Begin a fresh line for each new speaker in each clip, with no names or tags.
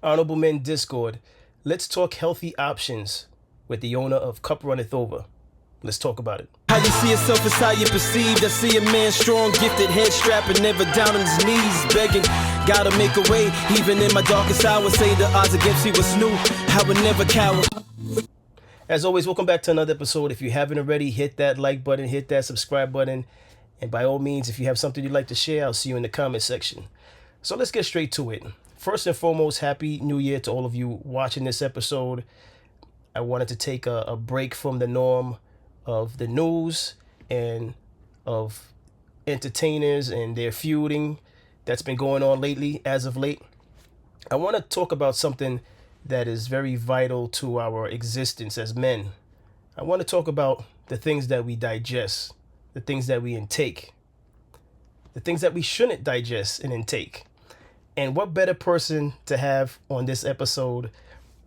Honorable Men Discord. Let's talk healthy options with the owner of Cup Runneth Over. Let's talk about it.
How you see yourself is how you perceived. I see a man strong, gifted, head strapping, never down on his knees, begging. Gotta make a way, even in my darkest hour. Say the odds against me was new. I would never cower.
As always, welcome back to another episode. If you haven't already, hit that like button, hit that subscribe button. And by all means, if you have something you'd like to share, I'll see you in the comment section. So let's get straight to it. First and foremost, Happy New Year to all of you watching this episode. I wanted to take a break from the norm of the news and of entertainers and their feuding that's been going on lately, as of late. I want to talk about something that is very vital to our existence as men. I want to talk about the things that we digest, the things that we intake, the things that we shouldn't digest and intake. And what better person to have on this episode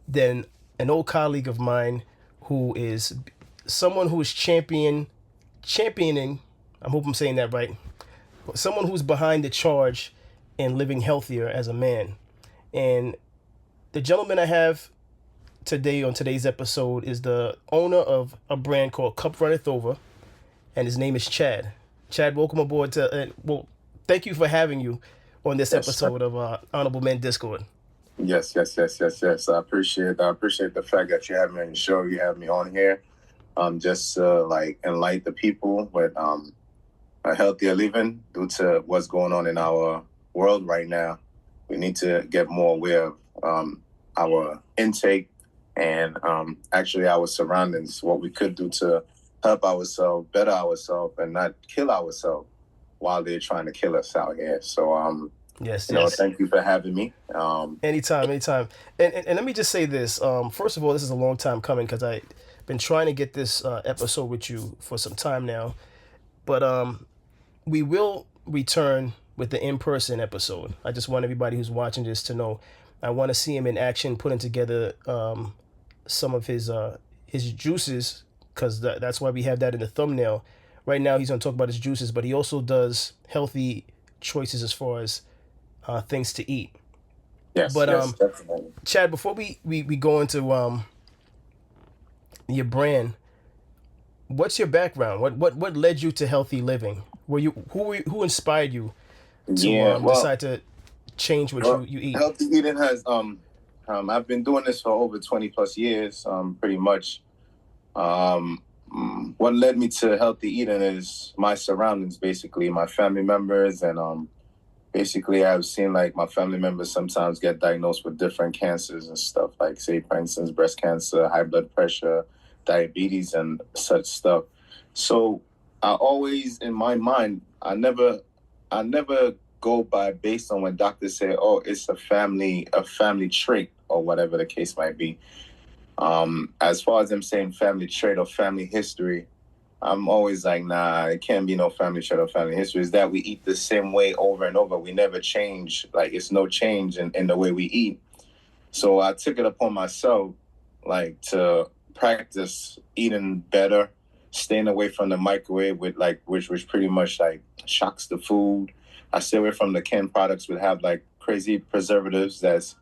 than an old colleague of mine who is someone who is championing, I hope I'm saying that right, someone who's behind the charge in living healthier as a man. And the gentleman I have today on today's episode is the owner of a brand called Cup Runneth Over, and his name is Chad. Chad, welcome aboard to, thank you for having you on this episode of Honorable Men Discord.
Yes. I appreciate the fact that you have me on the show. You have me on here, just like enlighten the people with a healthier living due to what's going on in our world right now. We need to get more aware of our intake and actually our surroundings, what we could do to help ourselves, better ourselves, and not kill ourselves while they're trying to kill us out here. So,
yes.
Thank you for having me.
Anytime. And let me just say this. First of all, this is a long time coming because I've been trying to get this episode with you for some time now. But we will return with the in-person episode. I just want everybody who's watching this to know I want to see him in action, putting together some of his juices, because that's why we have that in the thumbnail. Right now, he's going to talk about his juices, but he also does healthy choices as far as things to eat.
Yes,
but
definitely.
Chad, before we go into your brand, what's your background? What led you to healthy living? Who inspired you to decide to change what you eat?
Healthy eating has I've been doing this for over 20 plus years, pretty much. What led me to healthy eating is my surroundings, basically, my family members, and basically I've seen like my family members sometimes get diagnosed with different cancers and stuff, like say for instance breast cancer, high blood pressure, diabetes, and such stuff. So I always, in my mind, I never go by based on when doctors say, oh, it's a family trait or whatever the case might be. As far as them saying family trait or family history, I'm always like, nah, it can't be no family trait or family history. It's that we eat the same way over and over. We never change. Like, it's no change in the way we eat. So I took it upon myself, like, to practice eating better, staying away from the microwave with like, which pretty much like shocks the food. I stay away from the canned products that have like crazy preservatives that's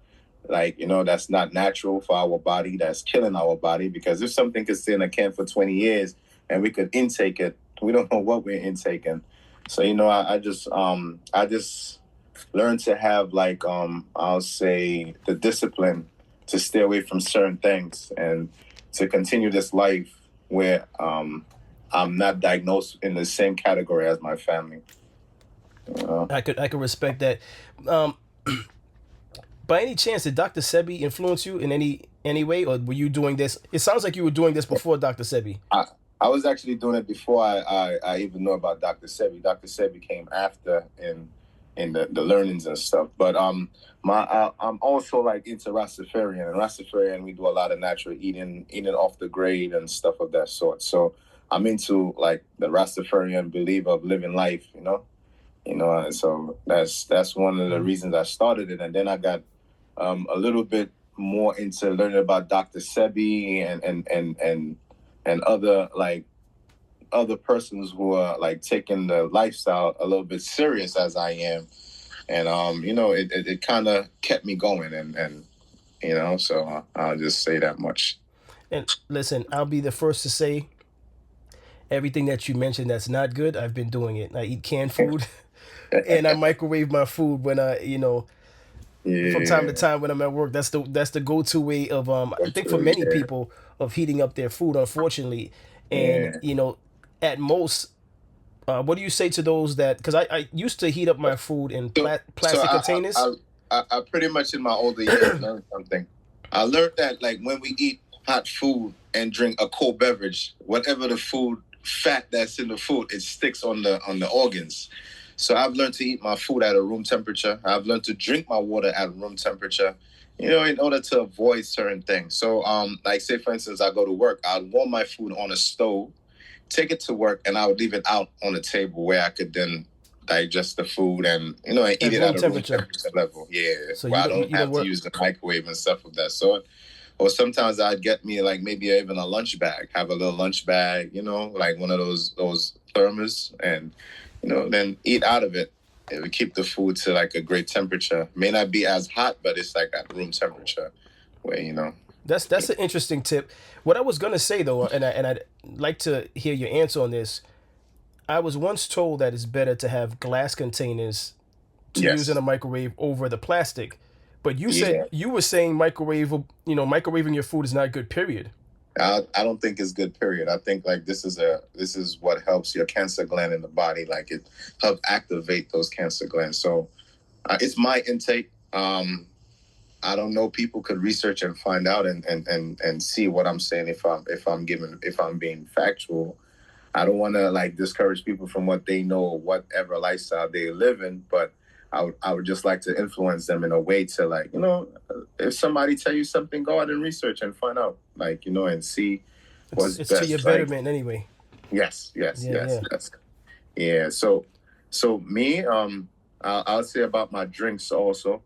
like, that's not natural for our body, that's killing our body. Because if something could stay in a can for 20 years and we could intake it, we don't know what we're intaking. So, I just learned to have like, I'll say the discipline to stay away from certain things and to continue this life where I'm not diagnosed in the same category as my family.
I could respect that. By any chance, did Dr. Sebi influence you in any way, or were you doing this? It sounds like you were doing this before Dr. Sebi.
I was actually doing it before I even know about Dr. Sebi. Dr. Sebi came after in the learnings and stuff. But I'm also like into Rastafarian, and Rastafarian we do a lot of natural eating off the grade and stuff of that sort. So I'm into like the Rastafarian belief of living life, and so that's one of the reasons I started it. And then I got a little bit more into learning about Dr. Sebi and other persons who are like taking the lifestyle a little bit serious as I am. And it kind of kept me going, and you know. So I'll just say that much.
And listen, I'll be the first to say everything that you mentioned that's not good. I've been doing it. I eat canned food, and I microwave my food when from time to
Yeah,
time when I'm at work. That's the go-to way of I
that's
think for
true.
many
Yeah,
people of heating up their food. Unfortunately, and
yeah.
at most, what do you say to those that? Because I used to heat up my food in
So, so
plastic containers.
I pretty much in my older years learned something. I learned that like when we eat hot food and drink a cold beverage, whatever the food fat that's in the food, it sticks on the organs. So I've learned to eat my food at a room temperature. I've learned to drink my water at room temperature. You know, in order to avoid certain things. So, like say for instance, I go to work, I'd warm my food on a stove, take it to work, and I would leave it out on the table where I could then digest the food and and eat
At
it
room
at a room
temperature,
temperature level. Yeah,
so
where
you
I
don't
don't
you don't
have to
work.
use the microwave and stuff of that sort. Or sometimes I'd get me like maybe even a lunch bag, have a little lunch bag, like one of those thermos, and then eat out of it. It would keep the food to like a great temperature. May not be as hot, but it's like at room temperature, where
That's an interesting tip. What I was gonna say though, and I'd like to hear your answer on this. I was once told that it's better to have glass containers to use in
Yes,
a microwave over the plastic. But you said
yeah.
you were saying microwaving your food is not good. Period.
I don't think it's good. Period. I think like this is what helps your cancer gland in the body. Like it helps activate those cancer glands. So it's my intake. I don't know. People could research and find out and see what I'm saying if I'm being factual. I don't want to like discourage people from what they know or whatever lifestyle they live in, but I would just like to influence them in a way to like if somebody tell you something, go out and research and find out like and see
It's
what's
it's to your
best. Like
betterment anyway.
yes, yes,
Yeah,
yes,
yeah.
yes, yeah. So me I'll say about my drinks also.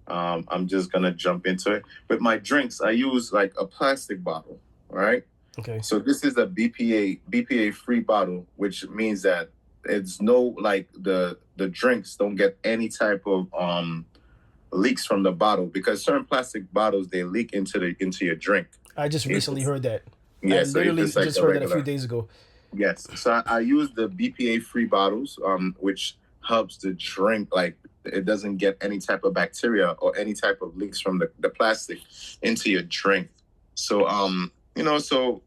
I'm just gonna jump into it. With my drinks, I use like a plastic bottle, right?
Okay.
So this is a BPA free bottle, which means that it's no like the drinks don't get any type of leaks from the bottle because certain plastic bottles they leak into your drink.
I just
If
recently
it's,
heard that. I
yeah, so if
literally
it's like
just
a
heard that a few
regular,
days ago.
yes. So I use the BPA free bottles, which helps the drink like it doesn't get any type of bacteria or any type of leaks from the plastic into your drink. So so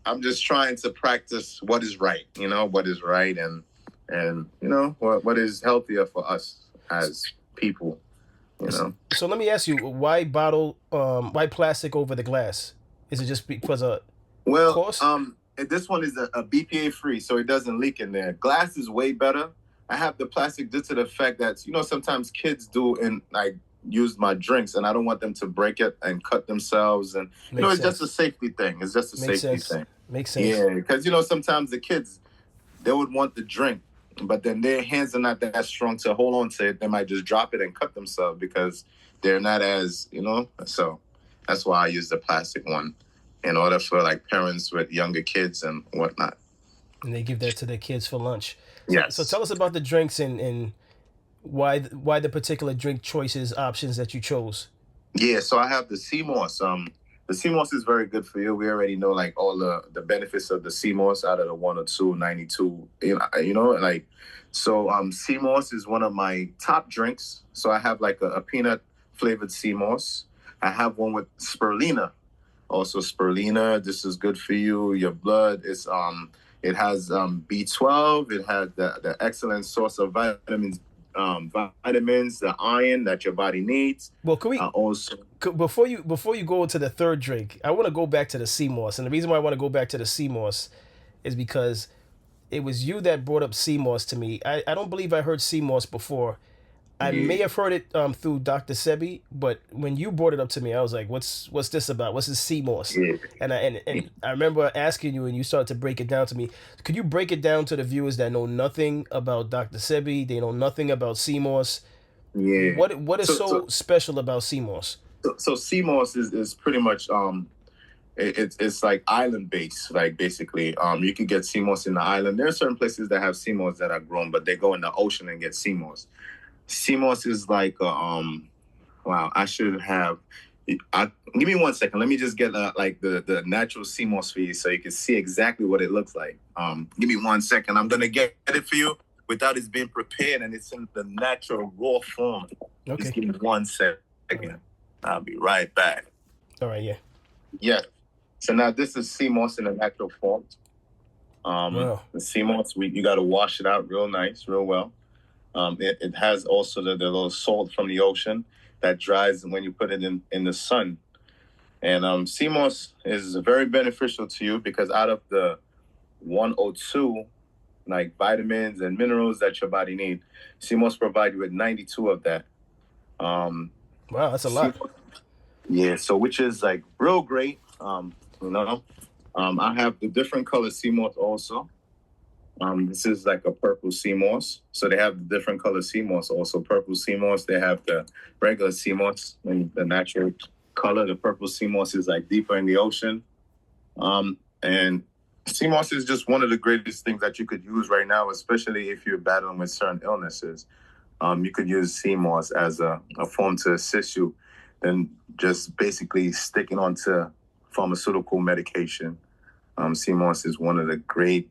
I'm just trying to practice what is right, what is right and what is healthier for us as people, you know.
So let me ask you, why plastic over the glass? Is it just because of
Well,
cost?
this one is a BPA free, so it doesn't leak in there. Glass is way better. I have the plastic due to the fact that sometimes kids do and like use my drinks, and I don't want them to break it and cut themselves. And
Makes
it's just a
sense.
safety thing. It's just a
Makes
safety
sense.
thing.
Makes sense.
Yeah, because sometimes the kids they would want the drink, but then their hands are not that strong to hold on to it. They might just drop it and cut themselves because they're not as So that's why I use the plastic one in order for like parents with younger kids and whatnot.
And they give that to their kids for lunch. So
Yes.
tell us about the drinks and why the particular drink choices options that you chose.
Yeah, so I have the sea moss. The sea moss is very good for you. We already know like all the benefits of the sea moss out of the 102 92. Like so sea moss is one of my top drinks. So I have like a peanut flavored sea moss. I have one with spirulina. Also spirulina, this is good for you. Your blood is it has B12. It has the excellent source of vitamins, the iron that your body needs.
Well, can we
Also,
before you go into the third drink, I want to go back to the sea moss, and the reason why I want to go back to the sea moss is because it was you that brought up sea moss to me. I don't believe I heard sea moss before. I may
yeah,
have heard it through Dr. Sebi, but when you brought it up to me, I was like, "What's this about? What's this sea moss?"
yeah,
And I remember asking you, and you started to break it down to me. Could you break it down to the viewers that know nothing about Dr. Sebi? They know nothing about sea moss.
yeah.
What is
So,
so
so,
special about sea moss?
so sea moss is pretty much it's like island based, like basically you can get sea moss in the island. There are certain places that have sea moss that are grown, but they go in the ocean and get sea moss. Sea moss is like wow, I should have. Give me 1 second. Let me just get like the natural sea moss for you, so you can see exactly what it looks like. Give me 1 second. I'm gonna get it for you without it being prepared, and it's in the natural raw form.
Okay.
Just give me 1 second.
Right.
I'll be right back.
All right. Yeah.
Yeah. So now this is sea moss in the natural form.
Wow.
The sea moss, you got to wash it out real nice, real well. It has also the little salt from the ocean that dries when you put it in the sun. And sea moss is very beneficial to you because out of the 102 like vitamins and minerals that your body needs, sea moss provide you with 92 of that.
Wow, that's a lot.
Yeah, so which is like real great. I have the different color sea moss also. This is like a purple sea moss. So they have the different color sea moss also. Purple sea moss, they have the regular sea moss and the natural color. The purple sea moss is like deeper in the ocean. And sea moss is just one of the greatest things that you could use right now, especially if you're battling with certain illnesses. You could use sea moss as a form to assist you than just basically sticking onto pharmaceutical medication. Sea moss is one of the great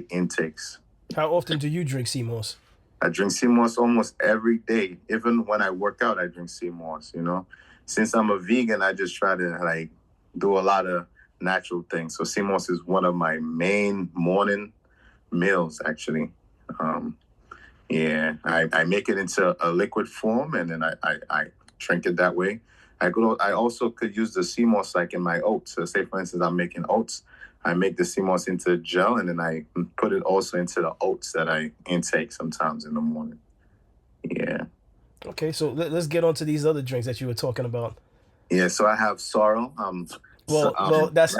intakes.
How often do you drink sea moss?
I drink sea moss almost every day. Even when I work out, I drink sea moss, Since I'm a vegan, I just try to like do a lot of natural things. So sea moss is one of my main morning meals, actually. I make it into a liquid form and then I drink it that way. I also could use the sea moss like in my oats. So say for instance, I'm making oats. I make the sea moss into gel and then I put it also into the oats that I intake sometimes in the morning. Yeah.
Okay, so let's get on to these other drinks that you were talking about.
Yeah, so I have sorrel.
That's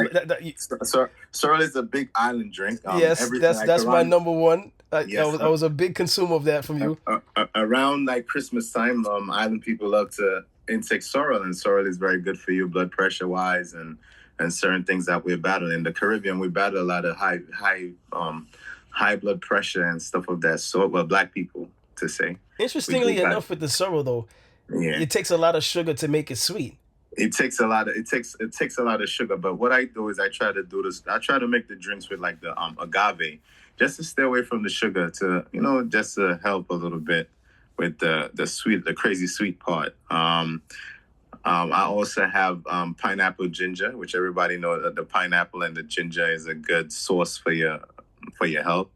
sorrel is a big island drink.
Yes, that's my number one. I was a big consumer of that from you.
Around like Christmas time, island people love to intake sorrel, and sorrel is very good for you blood pressure wise and certain things that we battle. In the Caribbean, we battle a lot of high blood pressure and stuff of that sort. Well, black people to say.
Interestingly enough, with the sorrel though, it takes a lot of sugar to make it sweet.
It takes a lot of sugar. But what I do is I try to make the drinks with like the agave, just to stay away from the sugar to just to help a little bit with the crazy sweet part. I also have pineapple ginger, which everybody knows that the pineapple and the ginger is a good source for your health.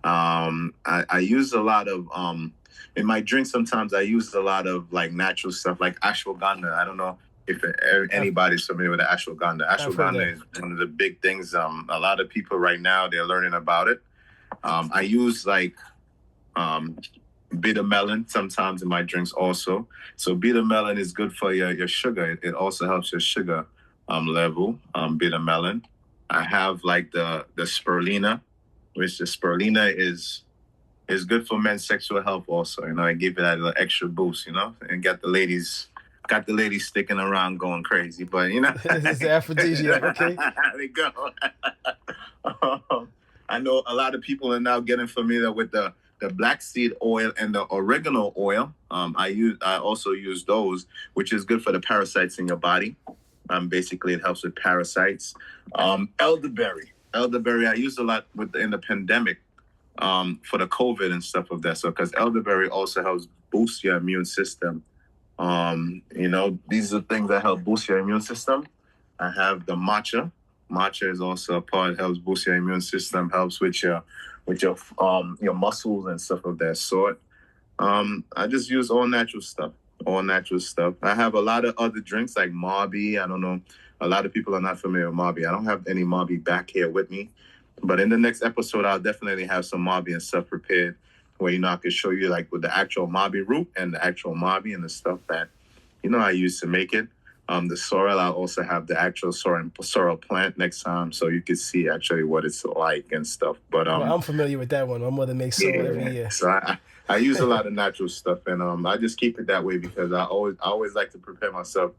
I use a lot of in my drink. Sometimes I use a lot of like natural stuff, like ashwagandha. I don't know if anybody's familiar with the ashwagandha. Ashwagandha is one of the big things. A lot of people right now they're learning about it. I use like bitter melon sometimes in my drinks also. So bitter melon is good for your sugar. It also helps your sugar level. Bitter melon. I have like the spirulina, which the spirulina is good for men's sexual health also. I give it that little extra boost, and got the ladies sticking around going crazy. But
it's the aphrodisiac, okay?
There we go. I know a lot of people are now getting familiar with the black seed oil and the oregano oil. I also use those, which is good for the parasites in your body. Basically, it helps with parasites. Elderberry I used a lot in the pandemic for the COVID and stuff of that. So because elderberry also helps boost your immune system. These are things that help boost your immune system. I have the matcha. Matcha is also a part, helps boost your immune system, helps with your muscles and stuff of that sort. I just use all natural stuff. I have a lot of other drinks like Marby. I don't know. A lot of people are not familiar with Marby. I don't have any Marby back here with me. But in the next episode, I'll definitely have some Marby and stuff prepared where, I can show you like with the actual Marby root and the actual Marby and the stuff that, I use to make it. The sorrel, I'll also have the actual sorrel plant next time so you can see actually what it's like and stuff. But
I'm familiar with that one. My mother makes sorrel every year.
So I use a lot of natural stuff and I just keep it that way because I always like to prepare myself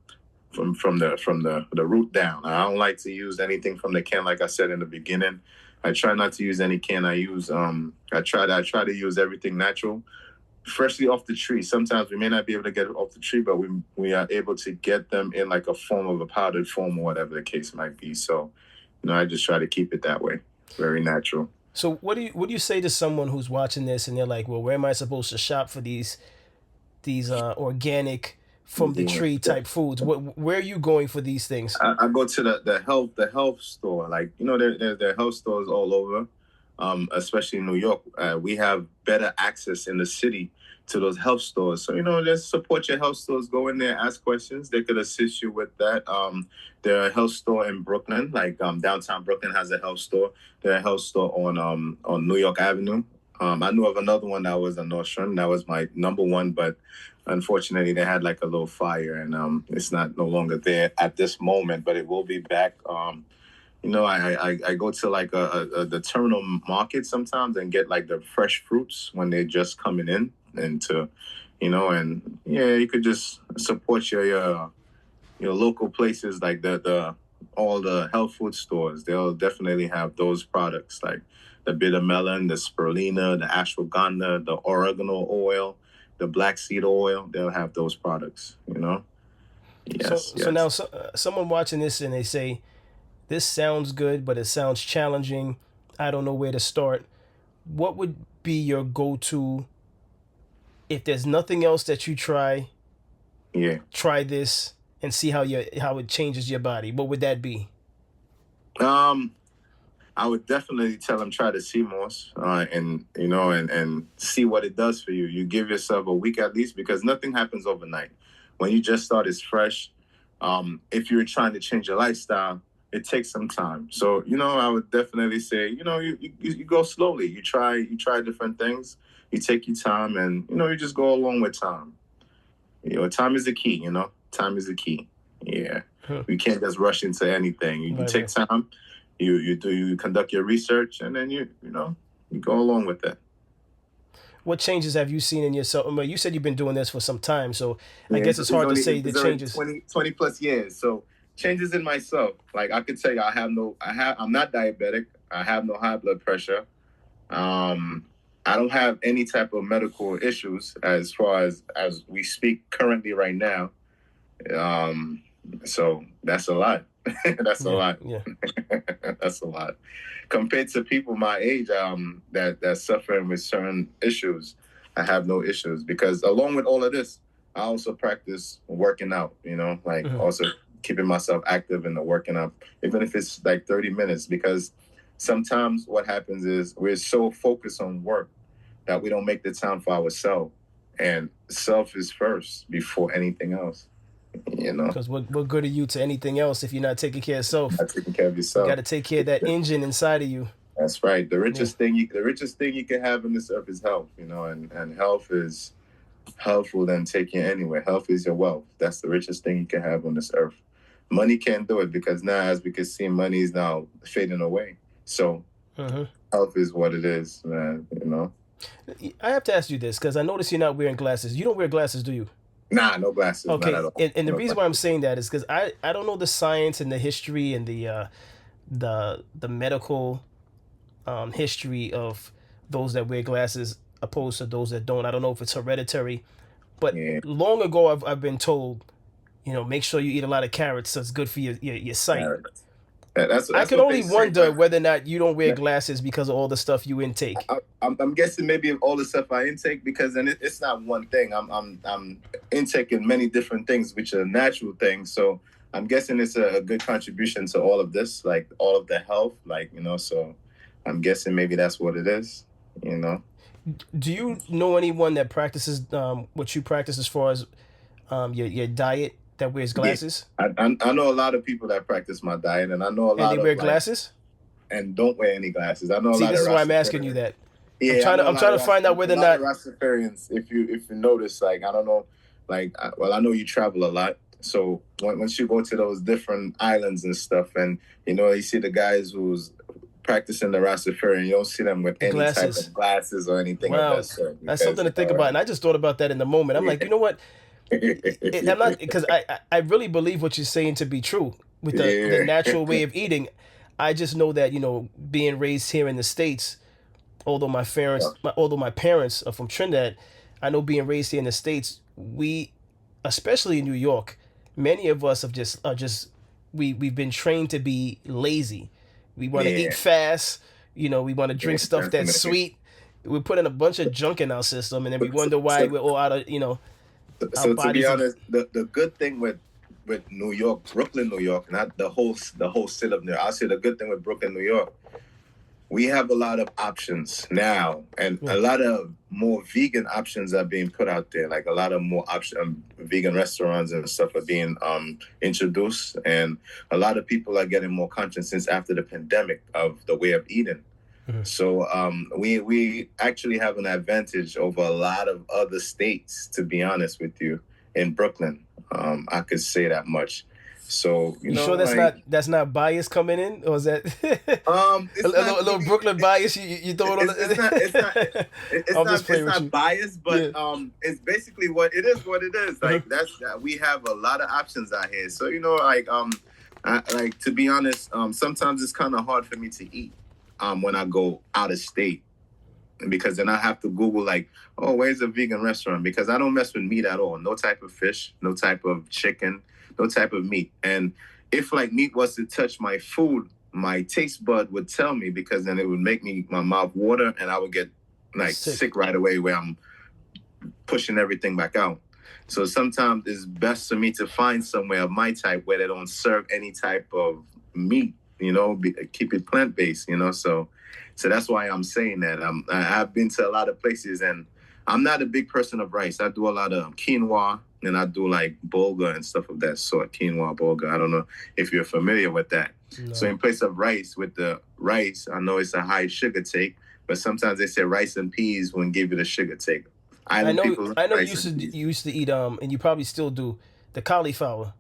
from the root down. I don't like to use anything from the can, like I said in the beginning. I try not to use any can. I try to use everything natural freshly off the tree. Sometimes we may not be able to get it off the tree, but we are able to get them in like a form of a powdered form or whatever the case might be. So, I just try to keep it that way, very natural.
So what do you say to someone who's watching this and they're like, well, where am I supposed to shop for these organic from the
Yeah.
tree type foods? Where are you going for these things?
I go to the health store. Like, there are health stores all over, especially in New York. We have better access in the city to those health stores. So, just support your health stores. Go in there, ask questions. They could assist you with that. There are a health store in Brooklyn, like downtown Brooklyn has a health store. There are a health store on New York Avenue. I knew of another one that was in Nordstrom. That was my number one, but unfortunately, they had like a little fire, and it's no longer there at this moment. But it will be back. I go to like the terminal market sometimes and get like the fresh fruits when they're just coming in, and and yeah, you could just support your local places like the all the health food stores. They'll definitely have those products like the bitter melon, the spirulina, the ashwagandha, the oregano oil, the black seed oil. They'll have those products. Yes,
So
yes.
now someone watching this and they say, this sounds good, but it sounds challenging. I don't know where to start. What would be your go-to if there's nothing else that you try?
Yeah.
Try this and see how it changes your body. What would that be?
I would definitely tell them try the sea moss, and see what it does for you. You give yourself a week at least, because nothing happens overnight. When you just start, it's fresh. If you're trying to change your lifestyle, it takes some time. So I would definitely say you go slowly. You try different things. You take your time, and you just go along with time. Time is the key. Time is the key. Yeah, you can't just rush into anything. You
Right,
take
right.
time. You conduct your research, and then you go along with that.
What changes have you seen in yourself? Well, you said you've been doing this for some time, so I
Yeah,
guess it's hard to say the
it's already
changes.
20 plus years. So changes in myself. Like I could tell you, I'm not diabetic. I have no high blood pressure. I don't have any type of medical issues as far as we speak currently right now. So that's a lot. That's a
Yeah,
lot.
yeah.
That's a lot compared to people my age that's suffering with certain issues. I have no issues because along with all of this, I also practice working out. Like
Mhm.
also keeping myself active in the working out, even if it's like 30 minutes. Because sometimes what happens is we're so focused on work that we don't make the time for ourselves, and self is first before anything else.
Because what good are you to anything else if you're not taking care of self?
Not taking care of
You got
yourself.
to take care of that engine inside of you.
That's right. The
Yeah.
richest thing you can have in this earth is health. And health will then take you anywhere. Health is your wealth. That's the richest thing you can have on this earth. Money can't do it because now, as we can see, money is now fading away. So
Hmm.
health is what it is, man.
I have to ask you this because I notice you're not wearing glasses. You don't wear glasses, do you?
Nah, no glasses, not
Okay,
at all.
and the
No
reason why I'm
glasses.
saying that is because I don't know the science and the history and the medical history of those that wear glasses opposed to those that don't. I don't know if it's hereditary, but
Yeah,
long ago I've been told, make sure you eat a lot of carrots. So it's good for your sight.
carrots. That's
I
that's
could
what they
only
say,
wonder
but
whether or not you don't wear glasses because of all the stuff you intake.
I'm guessing maybe all the stuff I intake because then it's not one thing. I'm intaking many different things, which are natural things. So I'm guessing it's a good contribution to all of this, like all of the health, So I'm guessing maybe that's what it is. You know.
Do you know anyone that practices what you practice as far as your diet that wears
Yeah,
glasses
I know a lot of people that practice my diet, and I know a
and they
lot
wear
of like
glasses?
and don't wear any glasses. I know a
See,
lot
this
of
is why I'm asking you
Rastafarians.
that.
Yeah, I know a
I'm
lot
trying
of
to find out
A
whether or
lot of
not.
Rastafarians. If you notice, like I don't know, like well, I know you travel a lot. So once you go to those different islands and stuff, and you see the guys who's practicing the Rastafarian, you don't see them with any type
Glasses.
of glasses or anything of that
Wow,
sort.
that's something
Because
to think about. And I just thought about that in the moment. I'm like, you know what? I'm not because I really believe what you're saying to be true with the
yeah,
natural way of eating. I just know that being raised here in the states, although my parents are from Trinidad, I know being raised here in the States, we, especially in New York, many of us are just we've been trained to be lazy. We want to eat
Yeah,
fast. We want to
yeah,
drink stuff that's
definitely.
sweet. We put in a bunch of junk in our system, and then we
So,
wonder why
so,
we're all out of our
so to be
bodies are.
honest, the good thing with New York, Brooklyn, New York, not the whole city of New York. I'll say the good thing with Brooklyn, New York, we have a lot of options now, and
Yeah.
a lot of more vegan options are being put out there. Like a lot of more vegan restaurants and stuff are being introduced, and a lot of people are getting more conscious since after the pandemic of the way of eating.
Mhm.
So we actually have an advantage over a lot of other states, to be honest with you, in Brooklyn. I could say that much. So
You sure that's not bias coming in, or is that a,
it's
little,
not
a little
really.
Brooklyn bias? You throw it on.
It's
I'm just
not
playing
it's
with
not
you.
biased, but
Yeah.
it's basically what it is. What it is
Uh-huh.
like that's that we have a lot of options out here. So like like to be honest, sometimes it's kind of hard for me to eat when I go out of state because then I have to Google like, oh, where's a vegan restaurant? Because I don't mess with meat at all. No type of fish, no type of chicken, no type of meat. And if like meat was to touch my food, my taste bud would tell me because then it would make my mouth water and I would get like
Sick.
sick right away where I'm pushing everything back out. So sometimes it's best for me to find somewhere of my type where they don't serve any type of meat, keep it plant based, so that's why I'm saying that. I've been to a lot of places and I'm not a big person of rice. I do a lot of quinoa and I do like bulgur and stuff of that sort. Quinoa, bulgur. I don't know if you're familiar with that. So
No.
in place of rice, with the rice, I know it's a high sugar take, but sometimes they say rice and peas wouldn't give you the sugar take.
I
Island
know.
people like
I know. You
rice
used
and
to.
peas.
You used to eat. And you probably still do the cauliflower.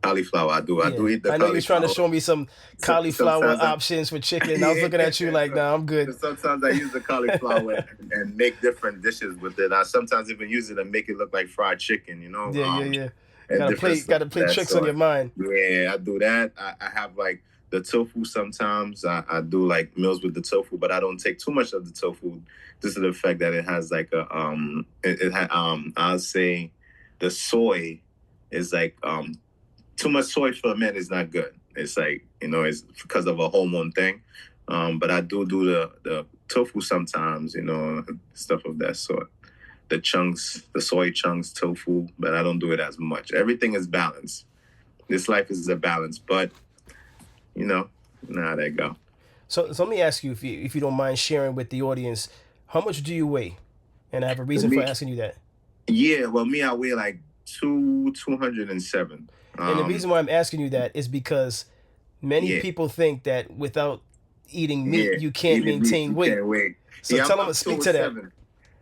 Cauliflower, I do. I
Yeah.
do eat the
I know you're trying to
cauliflower.
show me some cauliflower
Sometimes
options for chicken. I was
yeah,
looking at you like,
so,
nah, I'm good.
so sometimes I use the cauliflower and make different dishes with it. I sometimes even use it and make it look like fried chicken,
Yeah. Yeah. Yeah.
and
Gotta
different
play.
stuff
Gotta
of
play
that
tricks on your
sort.
mind.
Yeah, I do that. I have like the tofu sometimes. I do like meals with the tofu, but I don't take too much of the tofu just to the fact that it has like I'll say the soy is like too much soy for men is not good. It's like, it's because of a hormone thing. But I do the tofu sometimes, stuff of that sort. The chunks, the soy chunks, tofu, but I don't do it as much. Everything is balanced. This life is a balance, but now they go.
So let me ask you, if you don't mind sharing with the audience, how much do you weigh? And I have a
For
reason for
me,
asking you that.
yeah, well, me, I weigh like 207.
And the reason why I'm asking you that is because many
Yeah,
people think that without eating meat
yeah,
you can't
eating meat,
maintain
you
weight.
can't wait.
So
Yeah,
tell them,
I'm
speak to that.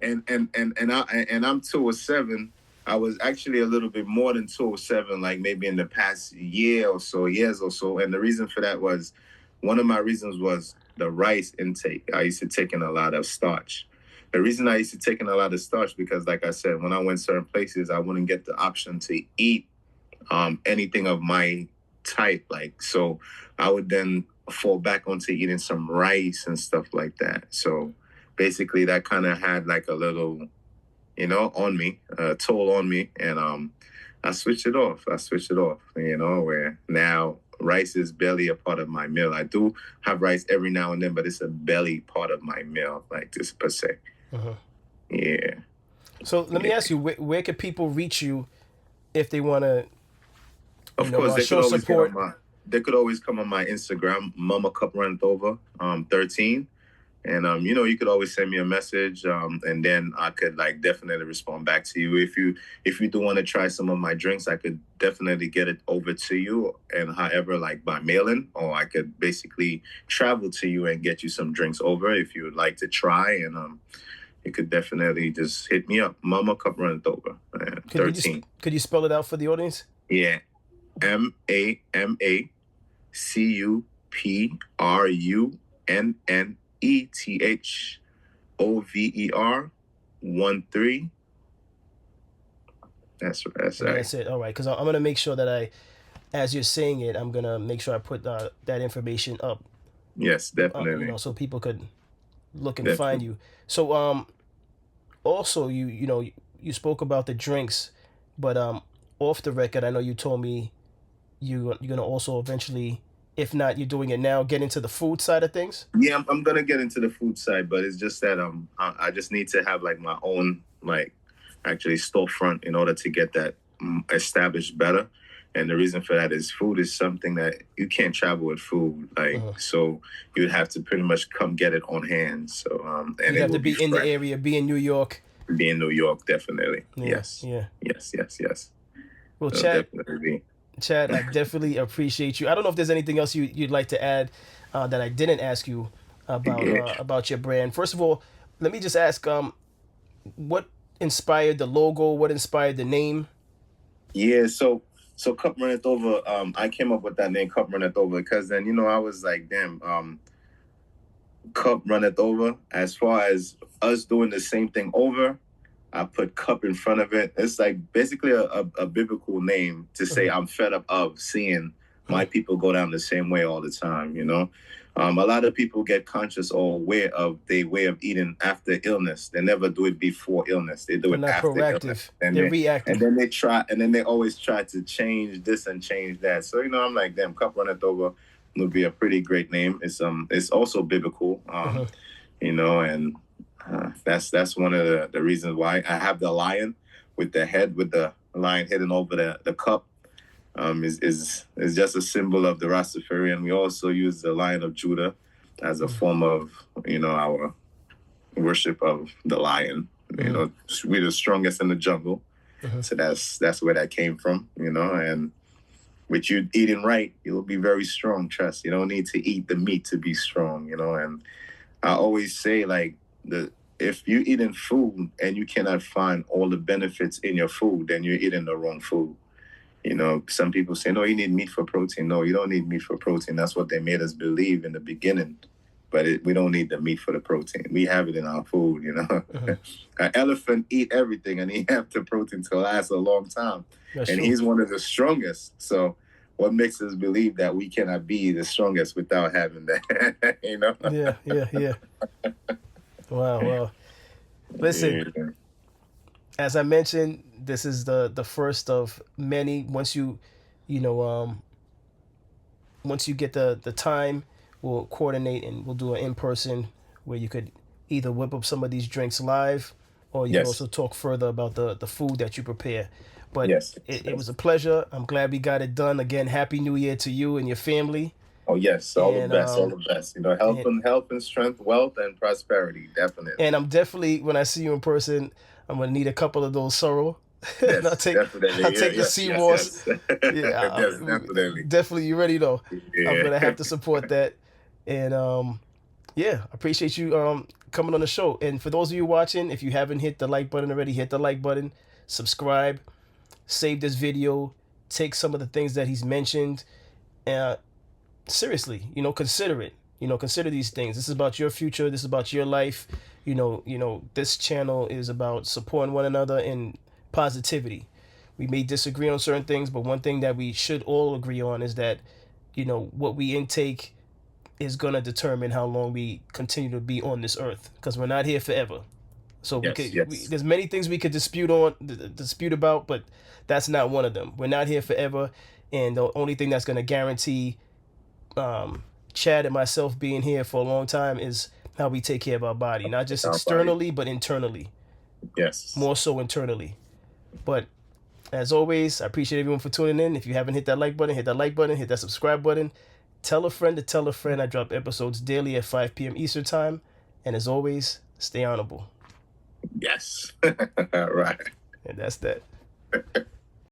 207, and I'm 207. I was actually a little bit more than 207, like maybe in the past years or so. And the reason for that was one of my reasons was the rice intake. I used to take in a lot of starch. The reason I used to take in a lot of starch because, like I said, when I went certain places, I wouldn't get the option to eat anything of my type. Like, so I would then fall back onto eating some rice and stuff like that. So basically, that kind of had like a little, on me, toll on me, and I switched it off. Where now rice is barely a part of my meal. I do have rice every now and then, but it's a barely part of my meal, like this per se.
Uh-huh.
Yeah.
So let me
Yeah.
ask you, where can people reach you if they want to,
Of course,
show support?
they could always come on my Instagram, Mama Cup Runneth Over 13. And you could always send me a message, and then I could like definitely respond back to you. If you do want to try some of my drinks, I could definitely get it over to you, and however, like by mailing, or I could basically travel to you and get you some drinks over if you would like to try. And you could definitely just hit me up, Mama Cup Runneth Over
Could you spell it out for the audience?
Yeah, MAMACUPRUNNETHOVER 13. That's right.
That's it. All right, because I'm gonna make sure that as you're saying it, I'm gonna make sure I put that information up,
Yes, definitely.
so people could look and find
Definitely.
you. So also, you spoke about the drinks, but off the record, I know you told me you're gonna also eventually, if not you're doing it now, get into the food side of things.
Yeah, I'm gonna get into the food side, but it's just that I just need to have like my own like actually storefront in order to get that established better. And the reason for that is food is something that you can't travel with food, like so you'd have to pretty much come get it on hand. So and
You
it
have to
will be
be in the
fresh.
area, be in New York.
Be in New York, definitely.
Yeah,
Yes,
yeah.
yes.
Well,
It'll
Chad,
definitely be.
Chad, I definitely appreciate you. I don't know if there's anything else you'd like to add that I didn't ask you
Yeah.
about your brand. First of all, let me just ask, what inspired the logo? What inspired the name?
Yeah, so Cup Runneth Over, I came up with that name Cup Runneth Over because then I was like, damn, Cup Runneth Over. As far as us doing the same thing over, I put cup in front of it. It's like basically a biblical name to say I'm fed up of seeing my people go down the same way all the time. A lot of people get conscious or aware of their way of eating after illness. They never do it before illness. They do
They're
it
not
after illness.
proactive. They're reactive.
And then they try, and then they always try to change this and change that. So, I'm like, damn, Cup Runneth Over would be a pretty great name. It's also biblical, and that's one of the reasons why I have the lion with the lion hidden over the cup. Is just a symbol of the Rastafarian. We also use the Lion of Judah as a form of our worship of the lion. We're the strongest in the jungle, so that's where that came from. And with you eating right, you'll be very strong. Trust. You don't need to eat the meat to be strong. And I always say like if you're eating food and you cannot find all the benefits in your food, then you're eating the wrong food. Some people say, no, you need meat for protein. No, you don't need meat for protein. That's what they made us believe in the beginning. But we don't need the meat for the protein. We have it in our food, An elephant eat everything and he have the protein to last a long time.
That's
and
true.
He's one of the strongest. So what makes us believe that we cannot be the strongest without having that,
Yeah. Wow. Listen,
Yeah.
as I mentioned, this is the first of many. Once once you get the time, we'll coordinate and we'll do an in-person where you could either whip up some of these drinks live, or you can
Yes.
also talk further about the food that you prepare. But
Yes.
it was a pleasure. I'm glad we got it done. Again, Happy New Year to you and your family.
Oh yes, all
And
the best, all the best. Health and strength, wealth and prosperity, definitely.
and I'm definitely, when I see you in person, I'm gonna need a couple of those sorrel.
Yes,
And I'll take
definitely.
I'll take the
Yes,
sea
yes,
moss.
yes.
Yeah,
Yes, definitely.
definitely. You ready though?
Yeah.
I'm gonna have to support that. And yeah, I appreciate you coming on the show. And for those of you watching, if you haven't hit the like button already, hit the like button, subscribe, save this video, take some of the things that he's mentioned, seriously, consider it. Consider these things. This is about your future. This is about your life. This channel is about supporting one another and positivity. We may disagree on certain things, but one thing that we should all agree on is that, what we intake is gonna determine how long we continue to be on this earth, because we're not here forever. So
Yes.
there's many things we could dispute about, but that's not one of them. We're not here forever, and the only thing that's gonna guarantee Chad and myself being here for a long time is how we take care of our body, not just
Our body.
externally, but internally,
Yes.
more so internally. But as always, I appreciate everyone for tuning in. If you haven't hit that like button, hit that like button, hit that subscribe button. Tell a friend to tell a friend. I drop episodes daily at 5 p.m. Eastern Time. And as always, stay honorable.
Yes. Right.
And that's that.